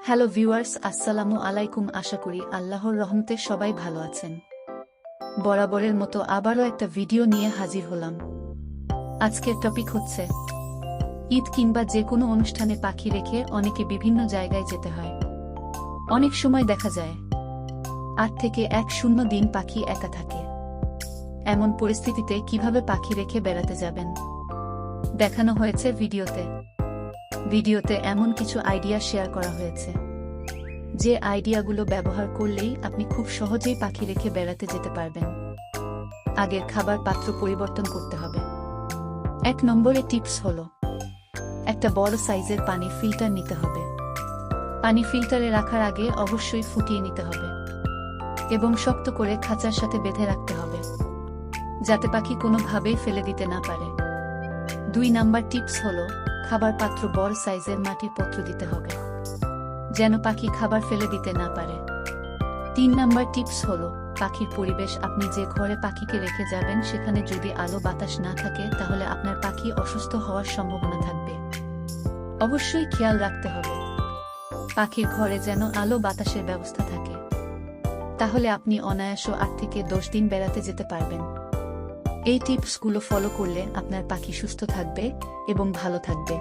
Hello viewers, আসসালামু আলাইকুম। আশা করি আল্লাহর রহমতে সবাই ভালো আছেন। বরাবরের মতো আবারও একটা ভিডিও নিয়ে হাজির হলাম। আজকের টপিক হচ্ছে ঈদ কিংবা যে কোনো অনুষ্ঠানে পাখি রেখে অনেকে বিভিন্ন জায়গায় যেতে হয়। অনেক সময় দেখা যায় 8 থেকে 10 দিন পাখি একা থাকে। এমন পরিস্থিতিতে কিভাবে পাখি রেখে বেড়াতে যাবেন দেখানো হয়েছে ভিডিওতে এমন কিছু আইডিয়া শেয়ার করা হয়েছে, যে আইডিয়াগুলো ব্যবহার করলেই আপনি খুব সহজেই পাখি রেখে বেড়াতে যেতে পারবেন। আগের খাবার পাত্র পরিবর্তন করতে হবে। 1 নম্বরে টিপস হলো, একটা বড় সাইজের পানি ফিল্টার নিতে হবে। পানি ফিল্টারে রাখার আগে অবশ্যই ফুটিয়ে নিতে হবে এবং শক্ত করে খাঁচার সাথে বেঁধে রাখতে হবে, যাতে পাখি কোনোভাবেই ফেলে দিতে না পারে। 2 নাম্বার টিপস হলো, খাবার পাত্র বড় সাইজের মাটির পাত্র দিতে হবে, যেন পাখি খাবার ফেলে দিতে না পারে। 3 নাম্বার টিপস হলো, পাখির পরিবেশ। আপনি যে ঘরে পাখিকে রেখে যাবেন সেখানে যদি আলো বাতাস না থাকে, তাহলে আপনার পাখি অসুস্থ হওয়ার সম্ভাবনা থাকবে। অবশ্যই খেয়াল রাখতে হবে পাখির ঘরে যেন আলো বাতাসের ব্যবস্থা থাকে, তাহলে আপনি অনায়াসে 8 থেকে 10 দিন বেড়াতে যেতে পারবেন। এই টিপসগুলো ফলো করলে আপনার পাখি সুস্থ থাকবে এবং ভালো থাকবে।